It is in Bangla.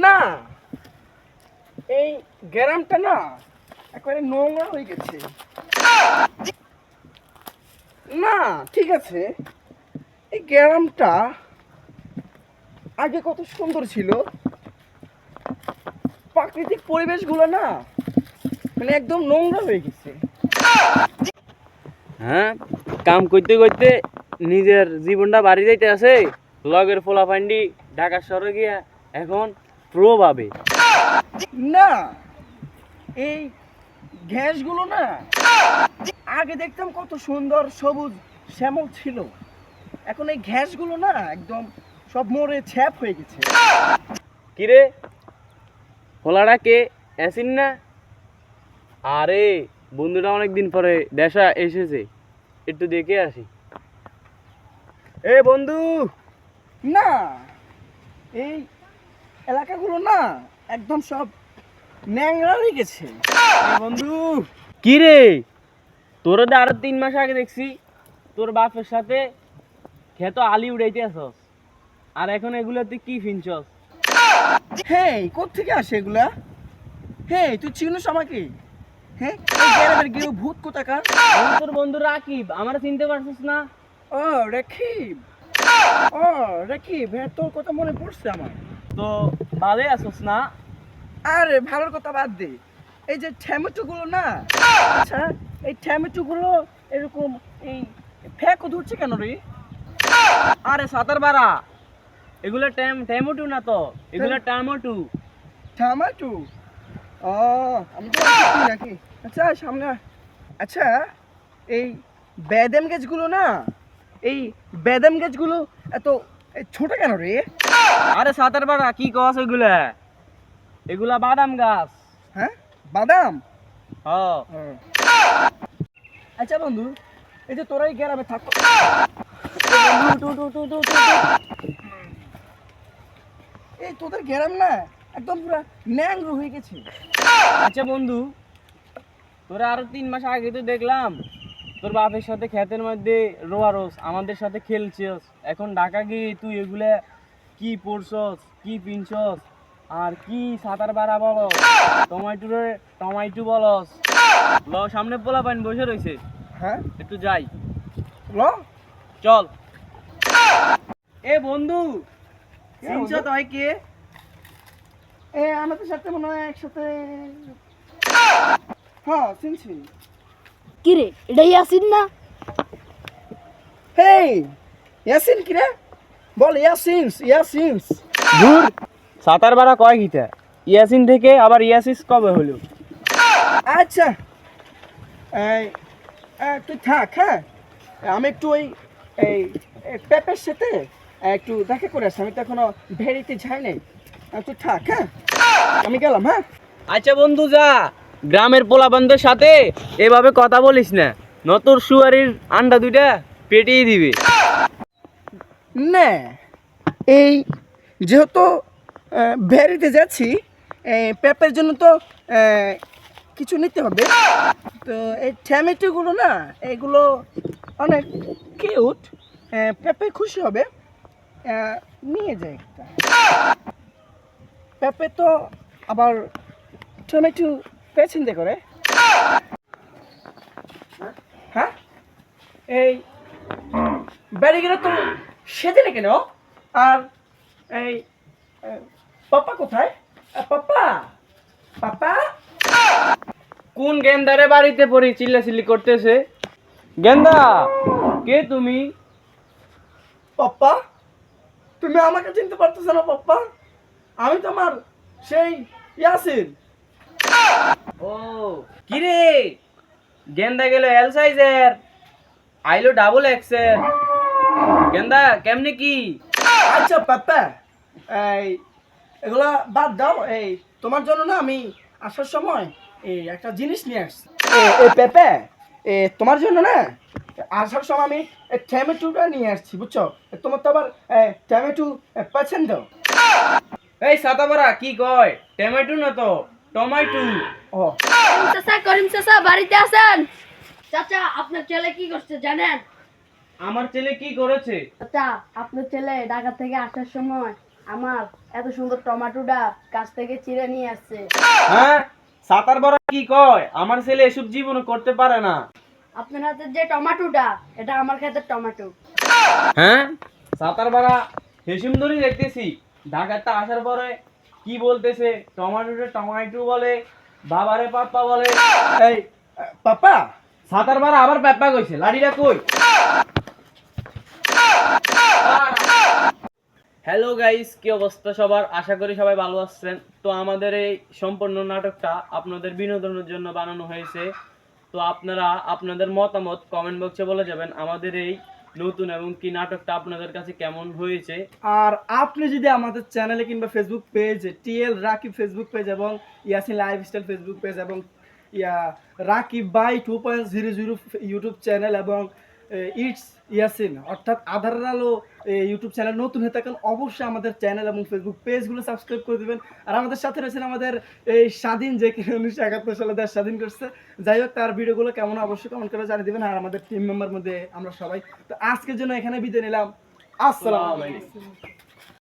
না, এই গ্রামটা না একেবারে নোংরা হয়ে গেছে। না, ঠিক আছে, এই গ্রামটা আগে কত সুন্দর ছিল। প্রাকৃতিক পরিবেশগুলো না মানে একদম নোংরা হয়ে গেছে। হ্যাঁ, কাম করতে করতে নিজের জীবনটা বাড়ি যাইতে আছে, লগের পোলাপান্ডি ঢাকা শহরে গিয়া এখন প্রো পাবে। না, এই ঘাসগুলো না আগে দেখতাম কত সুন্দর সবুজ শ্যামল ছিল। এখন এই ঘাসগুলো না একদম সব মরে ছ্যাপ হয়ে গেছে। কিরে, পোলাটা কে আসিন না? আরে বন্ধুটা অনেকদিন পরে দেশা এসেছে, একটু দেখে আসি। এ বন্ধু! না, এই এলাকাগুলো না একদম সব ন্যাংরা হয়ে গেছে। বন্ধু! কি রে, তোর আরো 3 মাস আগে দেখছি তোর বাপের সাথে খেতো আলি উড়াইতে আসস, আর এখন এগুলো তুই কি ফিনছস? হ্যাঁ, কোত্থেকে আসে এগুলা? হ্যাঁ, তুই চিনিস আমাকে? হ্যাঁ, এই গ্রামের কেউ ভূত কোথাকার? আমি তোর বন্ধু রাকিব, আমার চিনতে পারছিস না? ও রাকিব, ও রাকিব, হ্যাঁ তোর কথা মনে পড়ছে আমার। তো ভালোই আসস না? আরে ভালোর কথা বাদ দে, এই যে টমেটোগুলো না, আচ্ছা এই টমেটোগুলো এরকম এই ফ্যাকও ধরছে কেন রে? আরে সাতার বারা, এগুলো টমেটো না তো, এগুলো টমেটো। টমেটো? ও, আমি তো ভাবছি নাকি। আচ্ছা সামনে আয়। আচ্ছা, এই বাদাম গাছগুলো না, এই বাদাম গাছগুলো এত ছোট কেন রে? আরে সাতার বারা, কি কস এগুলা? এগুলা বাদাম গাছ। হ্যাঁ, বাদাম? হ্যাঁ। ও। আচ্ছা বন্ধু, এই যে তোরা এই গ্রামে থাকো, এই তোদের গ্রাম না একদম পুরো ন্যাংরো হয়ে গেছে। আচ্ছা বন্ধু, তোরা আরো 3 মাস আগে তো দেখলাম তোর বাপের সাথে ক্ষেতের মধ্যে রোয়ারস, আমাদের সাথে খেলছিস। এখন ঢাকা গিয়ে তুই এগুলা কি পড়ছস, কি পিনছস, আর কি সাঁতার বাড়া বলো, টমাইটু বলস। সামনে পোলা পাইন বসে রয়েছে, হ্যাঁ, একটু যাই। ল চল। এ বন্ধু, কে চিনছ বন্ধু? তাই কে? আমাদের সাথে মনে হয় একসাথে, হ্যাঁ চিনছি। কিরে এটা ইয়াসিন না? হেই, ইয়াসিন কি রে? বল ইয়াসিনস, ইয়াসিনস। দূর, সাঁতার বাড়া কয় গীতা, ইয়াসিন থেকে আবার ইয়াসিস কবে হলো? আচ্ছা, এই তুই থাক, হ্যাঁ আমি একটু ওই এই পেপের সাথে একটু দেখা করে আসি। আমি তো এখনো ভেড়িতে যাই নাই। তুই থাক, হ্যাঁ আমি গেলাম। হ্যাঁ, আচ্ছা বন্ধু যা, গ্রামের পোলাপানদের সাথে এভাবে কথা বলিস না, নতুন শুয়ারির আন্ডা দুইটা পেটিয়ে দিবে। না, এই যেহেতু ভেড়িতে যাচ্ছি, পেঁপের জন্য তো কিছু নিতে হবে। তো এই টমেটোগুলো না এগুলো অনেক কিউট, পেঁপে খুশি হবে। নিয়ে যাই একটা। পেঁপে তো আবার টমেটো পছন্দ করে। হ্যাঁ, এই ব্যারিগেরা তো সেজে না কেন? আর এই পাপা কোথায়? পাপা, পাপা। কোন গেন্দারে বাড়িতে পড়ি চিল্লাচিল্লি করতেছে? গেন্দা, কে তুমি? পাপ্পা, তুমি আমাকে চিনতে পারতেছ না পাপ্পা? আমি তোমার সেই ইয়াসিন। ও, কি রে, গেন্দা গেল এল সাইজের, আইলো ডাবল এক্সেল। গেন্দা কেমনে কি? আচ্ছা পাপ্পা, এই এগুলা বাদ দাও। এই তোমার জন্য না আমি আসার সময় এই একটা জিনিস নিয়ে আসছি। এই পেঁপে, তোমার জন্য না আসার সময় আমি টমেটোটা নিয়ে আসছি, বুঝছো? তোমার তো আবার টমেটো পছন্দ। এই সাতাবারা কি কয়, টমেটো না তো টমাইটু। ও, করিম চাচা বাড়িতে আছেন? চাচা আপনার ছেলে কি করছে জানেন? আমার ছেলে কি করেছে? চাচা আপনার ছেলে ঢাকা থেকে আসার সময় আমার এত সুন্দর টমেটোটা গাছ থেকে চিড়ে নিয়ে আসছে। হ্যাঁ, সাতার বড়া কি কয়? আমার ছেলে এসব জীবনে করতে পারে না। আপনার হাতের যে টমেটোটা, এটা আমার ক্ষেতের টমেটো। হ্যাঁ, সাতার বড়া হেসুম ধরে দেখতেছি ঢাকাতে আসার পরে কি বলতেছে, টমেটোটা টমেটো বলে, বাবারে পাপ্পা বলে। এই পাপ্পা, সাতার বড়া আবার পাপ্পা কইছে, লাড়িটা কই? হ্যালো গাইস, কি অবস্থা সবার? আশা করি সবাই ভালো আছেন। তো আমাদের এই সম্পূর্ণ নাটকটা আপনাদের বিনোদনের জন্য বানানো হয়েছে। তো আপনারা আপনাদের মতামত কমেন্ট বক্সে বলে যাবেন আমাদের এই নতুন এবং কি নাটকটা আপনাদের কাছে কেমন হয়েছে। আর আপনি যদি আমাদের চ্যানেলে কিংবা Facebook page TL Rakib Facebook page এবং ইয়াসিন লাইফস্টাইল ফেসবুক পেজ এবং রাকিব বাই 2.00 ইউটিউব চ্যানেল এবং ইটস ইয়াসিন অর্থাৎ আধার আলো ইউটিউব চ্যানেল নতুন হয়ে থাকেন, অবশ্যই আমাদের চ্যানেল এবং ফেসবুক পেজগুলো সাবস্ক্রাইব করে দেবেন। আর আমাদের সাথে রয়েছেন আমাদের এই স্বাধীন, যে 1971 সালে দেশ স্বাধীন করছে। যাই হোক, তার ভিডিওগুলো কেমন অবশ্যই কমেন্ট করে জানিয়ে দেবেন। আর আমাদের টিম মেম্বার মধ্যে আমরা সবাই, তো আজকের জন্য এখানে বিদায় নিলাম। আসসালামু আলাইকুম।